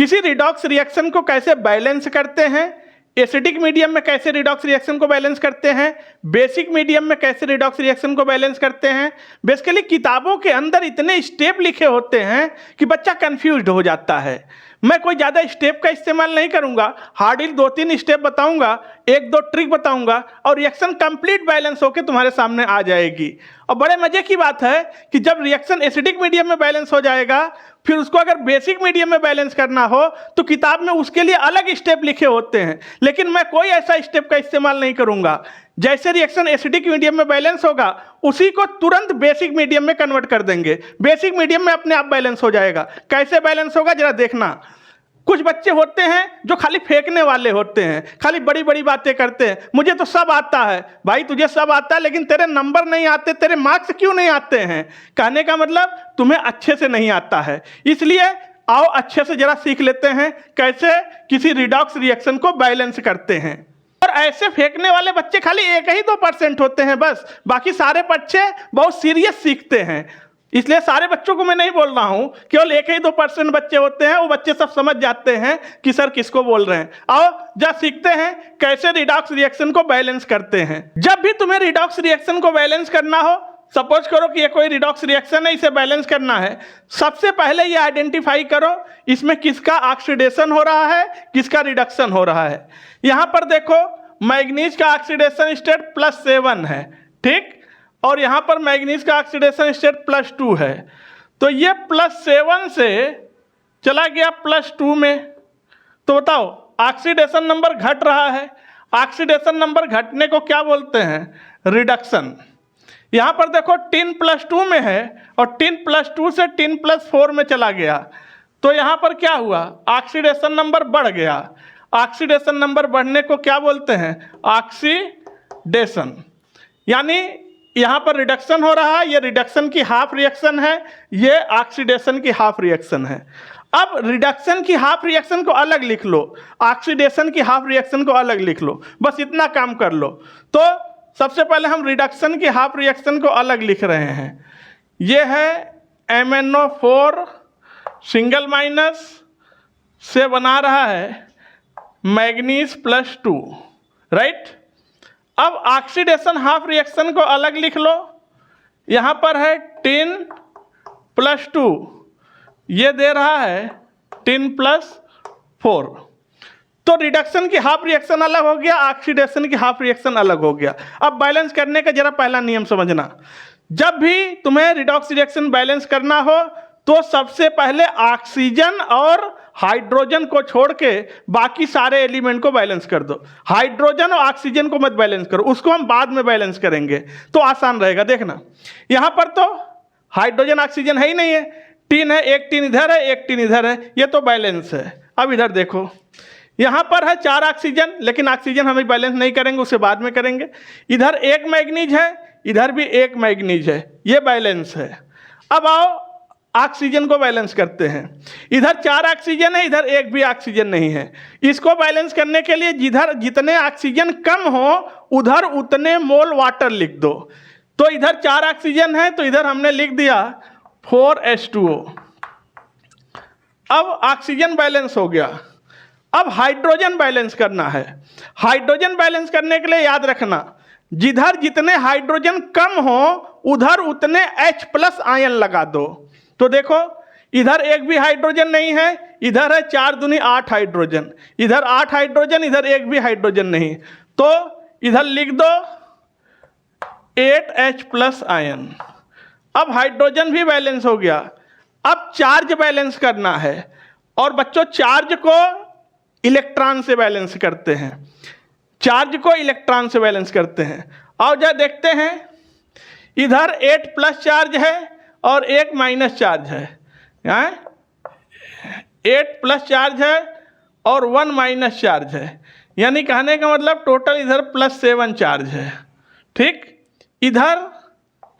किसी redox reaction को कैसे बैलेंस करते हैं, एसिडिक मीडियम में कैसे रिडॉक्स रिएक्शन को बैलेंस करते हैं, बेसिक मीडियम में कैसे रिडॉक्स रिएक्शन को बैलेंस करते हैं। बेसिकली किताबों के अंदर इतने स्टेप लिखे होते हैं कि बच्चा कंफ्यूज्ड हो जाता है। मैं कोई ज़्यादा स्टेप का इस्तेमाल नहीं करूंगा, हार्डली 2-3 स्टेप बताऊंगा, 1-2 ट्रिक बताऊंगा और रिएक्शन कंप्लीट बैलेंस होकर तुम्हारे सामने आ जाएगी। और बड़े मजे की बात है कि जब रिएक्शन एसिडिक मीडियम में बैलेंस हो जाएगा, फिर उसको अगर बेसिक मीडियम में बैलेंस करना हो तो किताब में उसके लिए अलग स्टेप लिखे होते हैं, लेकिन मैं कोई ऐसा स्टेप का इस्तेमाल नहीं करूंगा। जैसे रिएक्शन एसिडिक मीडियम में बैलेंस होगा उसी को तुरंत बेसिक मीडियम में कन्वर्ट कर देंगे, बेसिक मीडियम में अपने आप बैलेंस हो जाएगा। कैसे बैलेंस होगा जरा देखना। कुछ बच्चे होते हैं जो खाली फेंकने वाले होते हैं, खाली बड़ी बड़ी बातें करते हैं, मुझे तो सब आता है। भाई तुझे सब आता है लेकिन तेरे नंबर नहीं आते, तेरे मार्क्स क्यों नहीं आते हैं? कहने का मतलब तुम्हें अच्छे से नहीं आता है। इसलिए आओ अच्छे से जरा सीख लेते हैं कैसे किसी रिडॉक्स रिएक्शन को बैलेंस करते हैं। और ऐसे फेंकने वाले बच्चे खाली 1-2% होते हैं बस, बाकी सारे बच्चे बहुत सीरियस सीखते हैं। इसलिए सारे बच्चों को मैं नहीं बोल रहा हूं, केवल 1-2% बच्चे होते हैं, वो बच्चे सब समझ जाते हैं कि सर किसको बोल रहे हैं। आओ जा सीखते हैं कैसे रिडॉक्स रिएक्शन को बैलेंस करते हैं। जब भी तुम्हें रिडॉक्स रिएक्शन को बैलेंस करना हो, सपोज करो कि ये कोई रिडॉक्स रिएक्शन है, इसे बैलेंस करना है, सबसे पहले ये आइडेंटिफाई करो इसमें किसका ऑक्सीडेशन हो रहा है, किसका रिडक्शन हो रहा है। यहां पर देखो मैग्नीज का ऑक्सीडेशन स्टेट +7 है, ठीक, और यहां पर मैग्नीज का ऑक्सीडेशन स्टेट +2 है। तो ये +7 से चला गया +2 में, तो बताओ ऑक्सीडेशन नंबर घट रहा है। ऑक्सीडेशन नंबर घटने को क्या बोलते हैं? रिडक्शन। यहां पर देखो 10 +2 में है और 10 +2 से 10 +4 में चला गया, तो यहां पर क्या हुआ? ऑक्सीडेशन नंबर बढ़ गया। ऑक्सीडेशन नंबर बढ़ने को क्या बोलते हैं? ऑक्सीडेशन। यानी यहां पर रिडक्शन हो रहा है, ये रिडक्शन की हाफ रिएक्शन है, ये ऑक्सीडेशन की हाफ रिएक्शन है। अब रिडक्शन की हाफ रिएक्शन को अलग लिख लो, ऑक्सीडेशन की हाफ रिएक्शन को अलग लिख लो, बस इतना काम कर लो। तो सबसे पहले हम रिडक्शन की हाफ रिएक्शन को अलग लिख रहे हैं। ये है MnO4 सिंगल माइनस से बना रहा है मैग्नीज +2, राइट। अब ऑक्सीडेशन हाफ रिएक्शन को अलग लिख लो, यहां पर है 10 +2, ये दे रहा है 10 +4। तो रिडक्शन की हाफ रिएक्शन अलग हो गया, ऑक्सीडेशन की हाफ रिएक्शन अलग हो गया। अब बैलेंस करने का जरा पहला नियम समझना। जब भी तुम्हें रिडॉक्स रिएक्शन बैलेंस करना हो तो सबसे पहले ऑक्सीजन और हाइड्रोजन को छोड़ के बाकी सारे एलिमेंट को बैलेंस कर दो। हाइड्रोजन और ऑक्सीजन को मत बैलेंस करो, उसको हम बाद में बैलेंस करेंगे, तो आसान रहेगा। देखना यहां पर तो हाइड्रोजन ऑक्सीजन है ही नहीं है, 3 है, एक 3 इधर है, एक 3 इधर है, ये तो बैलेंस है। अब इधर देखो, यहां पर है 4 ऑक्सीजन, लेकिन ऑक्सीजन हम बैलेंस नहीं करेंगे, उसे बाद में करेंगे। इधर 1 मैग्नीज है, इधर भी 1 मैग्नीज है, ये बैलेंस है। अब आओ ऑक्सीजन को बैलेंस करते हैं। इधर 4 ऑक्सीजन है, इधर 1 भी ऑक्सीजन नहीं है। इसको बैलेंस करने के लिए जिधर जितने ऑक्सीजन कम हो उधर उतने मोल वाटर लिख दो। तो इधर 4 ऑक्सीजन है, तो इधर हमने लिख दिया 4H2O। अब ऑक्सीजन बैलेंस हो गया। अब हाइड्रोजन बैलेंस करना है। हाइड्रोजन बैलेंस करने के लिए याद रखना, जिधर जितने हाइड्रोजन कम हो उधर उतने H+ आयन लगा दो। तो देखो इधर 1 भी हाइड्रोजन नहीं है, इधर है 4 दूनी 8 हाइड्रोजन, इधर 8 हाइड्रोजन, इधर 1 भी हाइड्रोजन नहीं, तो इधर लिख दो 8H+ आयन। अब हाइड्रोजन भी बैलेंस हो गया। अब चार्ज बैलेंस करना है, और बच्चों चार्ज को इलेक्ट्रॉन से बैलेंस करते हैं, चार्ज को इलेक्ट्रॉन से बैलेंस करते हैं। और जब देखते हैं इधर 8+ चार्ज है और 1 माइनस चार्ज है, यहाँ 8+ चार्ज है और 1 माइनस चार्ज है, यानी कहने का मतलब टोटल इधर +7 चार्ज है, ठीक। इधर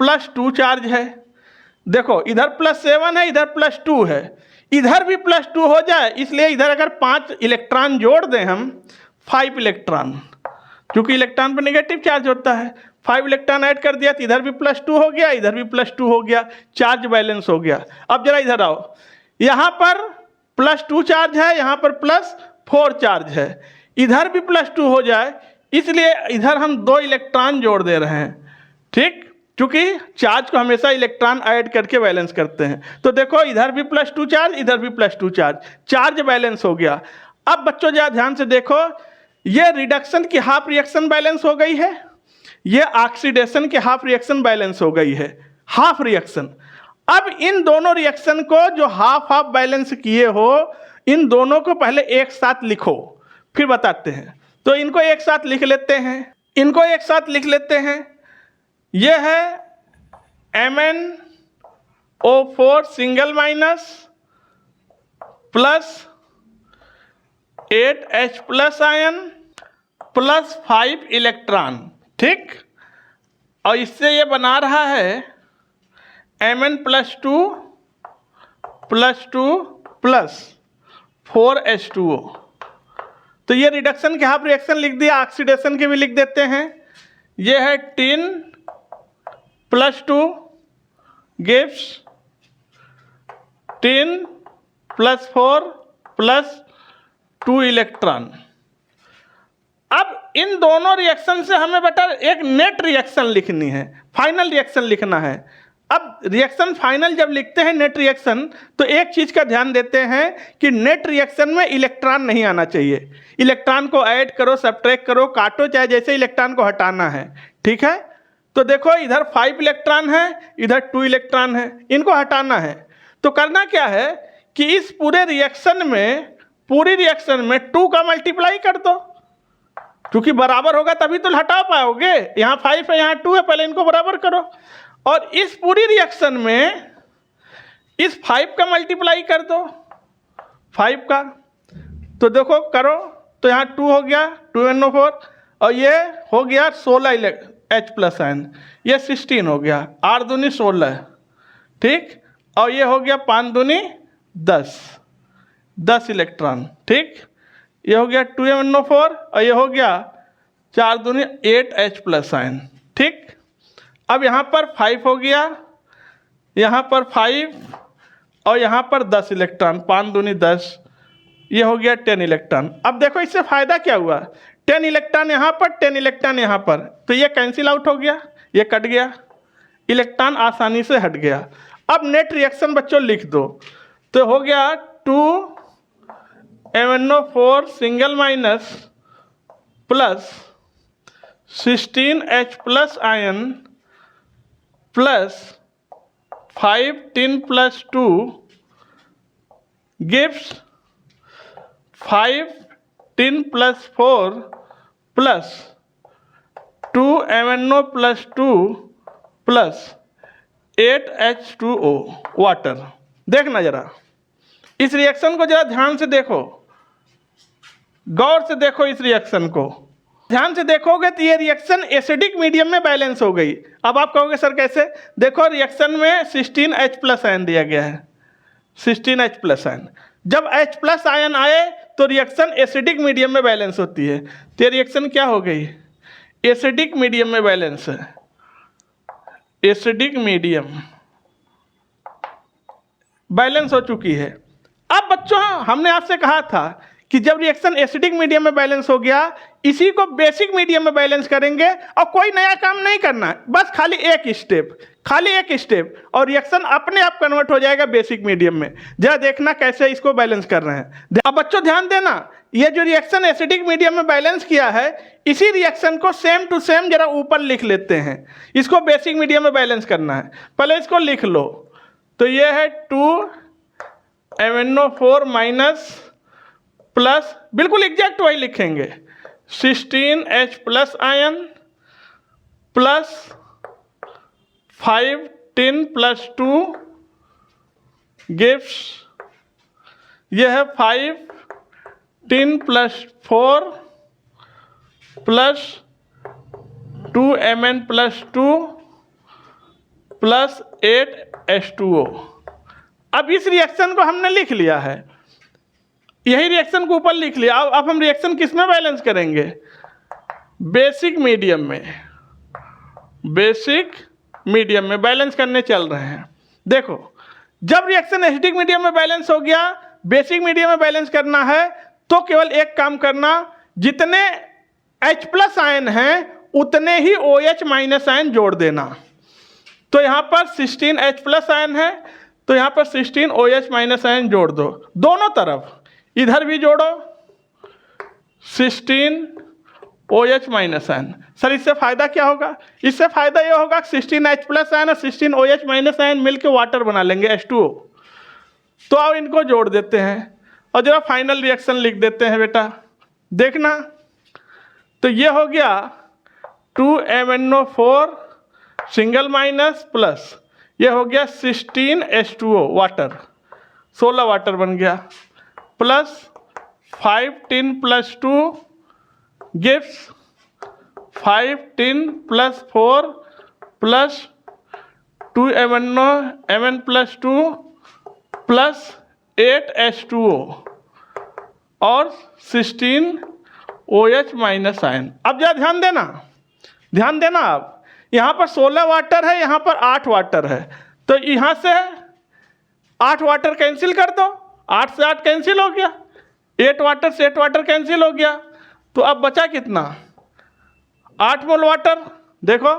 +2 चार्ज है, देखो इधर +7 है, इधर +2 है, इधर भी +2 हो जाए, इसलिए इधर अगर 5 इलेक्ट्रॉन जोड़ दें हम 5 इलेक्ट्रॉन, क्योंकि इलेक्ट्रॉन पर नेगेटिव चार्ज होता है, 5 इलेक्ट्रॉन ऐड कर दिया तो इधर भी +2 हो गया, इधर भी +2 हो गया, चार्ज बैलेंस हो गया। अब जरा इधर आओ, यहाँ पर +2 चार्ज है, यहाँ पर +4 चार्ज है, इधर भी +2 हो जाए, इसलिए इधर हम 2 इलेक्ट्रॉन जोड़ दे रहे हैं। ठीक, क्योंकि चार्ज को हमेशा इलेक्ट्रॉन ऐड करके बैलेंस करते हैं। तो देखो इधर भी +2 चार्ज, इधर भी +2 चार्ज, चार्ज बैलेंस हो गया। अब बच्चों जरा ध्यान से देखो, ये रिडक्शन की हाफ रिएक्शन बैलेंस हो गई है, ये ऑक्सीडेशन की हाफ रिएक्शन बैलेंस हो गई है, हाफ रिएक्शन। अब इन दोनों रिएक्शन को जो हाफ हाफ बैलेंस किए हो, इन दोनों को पहले एक साथ लिखो, फिर बताते हैं। तो इनको एक साथ लिख लेते हैं, इनको एक साथ लिख लेते हैं। ये है MnO4 single minus plus 8H+ ion plus 5 electron. ठीक, और इससे ये बना रहा है Mn+2 +2 प्लस 4H2O। तो ये रिडक्शन के हाफ रिएक्शन लिख दिया, ऑक्सीडेशन के भी लिख देते हैं। ये है tin +2 gives tin +4 plus 2 electron. अब इन दोनों रिएक्शन से हमें बेटा एक नेट रिएक्शन लिखनी है, फाइनल रिएक्शन लिखना है। अब रिएक्शन फाइनल जब लिखते हैं नेट रिएक्शन, तो एक चीज़ का ध्यान देते हैं कि नेट रिएक्शन में इलेक्ट्रॉन नहीं आना चाहिए। इलेक्ट्रॉन को ऐड करो, सब्ट्रैक्ट करो, काटो, चाहे जैसे इलेक्ट्रॉन को हटाना है। ठीक है, तो देखो इधर 5 इलेक्ट्रॉन है, इधर 2 इलेक्ट्रॉन है, इनको हटाना है। तो करना क्या है कि इस पूरे रिएक्शन में, पूरी रिएक्शन में 2 का मल्टीप्लाई कर दो, क्योंकि बराबर होगा तभी तो हटा पाओगे। यहाँ 5 है, यहाँ 2 है, पहले इनको बराबर करो। और इस पूरी रिएक्शन में इस 5 का मल्टीप्लाई कर दो, 5 का। तो देखो करो, तो यहाँ 2 हो गया 2NO4, और ये हो गया 16 H+ आयन, ये 16 हो गया, 8 दूनी 16। ठीक, और ये हो गया 5 दूनी 10 इलेक्ट्रॉन। ठीक, ये हो गया 2NO4, और ये हो गया 4 दूनी 8H+ आयन। ठीक, अब यहाँ पर 5 हो गया, यहाँ पर 5, और यहाँ पर 10 इलेक्ट्रॉन, 5 दूनी 10, ये हो गया 10 इलेक्ट्रॉन। अब देखो इससे फ़ायदा क्या हुआ, 10 इलेक्ट्रॉन यहाँ पर, 10 इलेक्ट्रॉन यहाँ पर, तो ये कैंसिल आउट हो गया, ये कट गया, इलेक्ट्रॉन आसानी से हट गया। अब नेट रिएक्शन बच्चों लिख दो, तो हो गया 2MnO4 single minus plus 16H+ ion plus 5 tin +2 gives 5 tin +4 plus 2 MnO+2 plus 8H2O water. देखना जरा इस रिएक्शन को, जरा ध्यान से देखो, गौर से देखो इस रिएक्शन को। ध्यान से देखोगे तो ये रिएक्शन एसिडिक मीडियम में बैलेंस हो गई। अब आप कहोगे सर कैसे, देखो रिएक्शन में 16H+ आयन दिया गया है, 16H+ आयन। जब H+ आयन आए तो रिएक्शन एसिडिक मीडियम में बैलेंस होती है। तो ये रिएक्शन क्या हो गई, एसिडिक मीडियम में बैलेंस है, एसिडिक मीडियम बैलेंस हो चुकी है। अब बच्चों हमने आपसे कहा था कि जब रिएक्शन एसिडिक मीडियम में बैलेंस हो गया, इसी को बेसिक मीडियम में बैलेंस करेंगे, और कोई नया काम नहीं करना है, बस खाली एक स्टेप, और रिएक्शन अपने आप कन्वर्ट हो जाएगा बेसिक मीडियम में। जरा देखना कैसे इसको बैलेंस कर रहे हैं। अब बच्चों ध्यान देना, ये जो रिएक्शन एसिडिक मीडियम में बैलेंस किया है, इसी रिएक्शन को सेम टू सेम जरा ऊपर लिख लेते हैं। इसको बेसिक मीडियम में बैलेंस करना है, पहले इसको लिख लो। तो ये है 2MnO4 माइनस प्लस, बिल्कुल एग्जैक्ट वही लिखेंगे, 16H+ ion plus 5 tin +2 gives, यह है 5 tin +4 plus 2 Mn+2 plus 8H2O। अब इस रिएक्शन को हमने लिख लिया है, यही रिएक्शन को ऊपर लिख लिया। अब हम रिएक्शन किस में बैलेंस करेंगे, बेसिक मीडियम में, बेसिक मीडियम में बैलेंस करने चल रहे हैं। देखो जब रिएक्शन एसिडिक मीडियम में बैलेंस हो गया बेसिक मीडियम में बैलेंस करना है तो केवल एक काम करना, जितने H+ आयन हैं उतने ही OH- आयन जोड़ देना। तो यहाँ पर 16H+ आयन है तो यहाँ पर 16 OH- आयन जोड़ दो, दोनों तरफ, इधर भी जोड़ो 16 OH- आयन। सर इससे फ़ायदा क्या होगा? इससे फ़ायदा ये होगा कि 16H+ आयन और 16 OH- आयन मिलकर वाटर बना लेंगे H2O। तो अब इनको जोड़ देते हैं और जरा फाइनल रिएक्शन लिख देते हैं बेटा, देखना। तो ये हो गया 2MnO4 सिंगल माइनस प्लस ये हो गया 16H2O वाटर, 16 वाटर बन गया, plus 5 tin + 2 gives 5 tin + 4 plus 2Mn + 2 plus 8H2O और 16 OH- आयन। अब जरा ध्यान देना आप, यहाँ पर 16 वाटर है, यहाँ पर 8 वाटर है, तो यहाँ से 8 वाटर कैंसिल कर दो, 8 से 8 कैंसिल हो गया, 8 वाटर से 8 वाटर कैंसिल हो गया, तो अब बचा कितना? 8 मोल वाटर। देखो,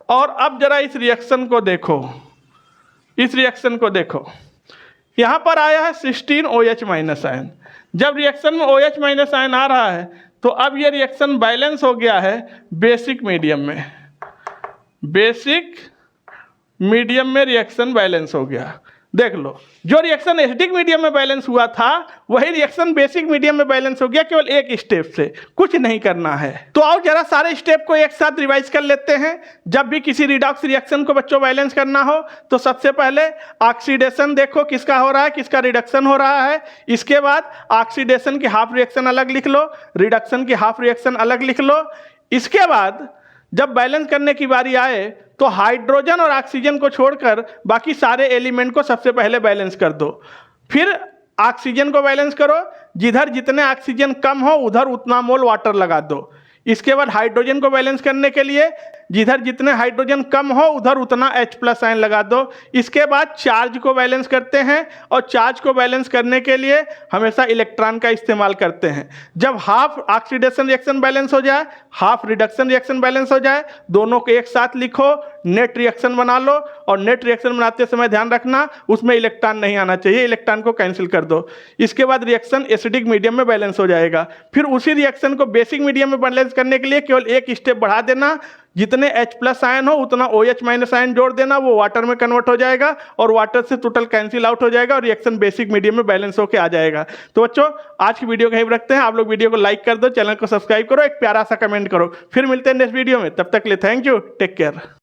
और अब जरा इस रिएक्शन को देखो, यहाँ पर आया है 16 OH- आयन। जब रिएक्शन में OH- आयन आ रहा है तो अब ये रिएक्शन बैलेंस हो गया है बेसिक मीडियम में रिएक्शन बैलेंस हो गया। देख लो, जो रिएक्शन एसिडिक मीडियम में बैलेंस हुआ था वही रिएक्शन बेसिक मीडियम में बैलेंस हो गया, केवल एक स्टेप से, कुछ नहीं करना है। तो आओ जरा सारे स्टेप को एक साथ रिवाइज कर लेते हैं। जब भी किसी रिडॉक्स रिएक्शन को बच्चों बैलेंस करना हो तो सबसे पहले ऑक्सीडेशन देखो किसका हो रहा है, किसका रिडक्शन हो रहा है। इसके बाद ऑक्सीडेशन की हाफ रिएक्शन अलग लिख लो, रिडक्शन की हाफ रिएक्शन अलग लिख लो। इसके बाद जब बैलेंस करने की बारी आए तो हाइड्रोजन और ऑक्सीजन को छोड़कर बाकी सारे एलिमेंट को सबसे पहले बैलेंस कर दो। फिर ऑक्सीजन को बैलेंस करो, जिधर जितने ऑक्सीजन कम हो उधर उतना मोल वाटर लगा दो। इसके बाद हाइड्रोजन को बैलेंस करने के लिए जिधर जितने हाइड्रोजन कम हो उधर उतना H+ आयन लगा दो। इसके बाद चार्ज को बैलेंस करते हैं और चार्ज को बैलेंस करने के लिए हमेशा इलेक्ट्रॉन का इस्तेमाल करते हैं। जब हाफ ऑक्सीडेशन रिएक्शन बैलेंस हो जाए, हाफ रिडक्शन रिएक्शन बैलेंस हो जाए, दोनों को एक साथ लिखो, नेट रिएक्शन बना लो। और नेट रिएक्शन बनाते समय ध्यान रखना उसमें इलेक्ट्रॉन नहीं आना चाहिए, इलेक्ट्रॉन को कैंसिल कर दो। इसके बाद रिएक्शन एसिडिक मीडियम में बैलेंस हो जाएगा। फिर उसी रिएक्शन को बेसिक मीडियम में बैलेंस करने के लिए केवल एक स्टेप बढ़ा देना, जितने H+ आयन हो उतना OH- आयन जोड़ देना, वो वाटर में कन्वर्ट हो जाएगा और वाटर से टोटल कैंसिल आउट हो जाएगा और रिएक्शन बेसिक मीडियम में बैलेंस होकर आ जाएगा। तो बच्चों आज की वीडियो कहीं रखते हैं, आप लोग वीडियो को लाइक कर दो, चैनल को सब्सक्राइब करो, एक प्यारा सा कमेंट करो। फिर मिलते हैं नेक्स्ट वीडियो में, तब तक के लिए थैंक यू, टेक केयर।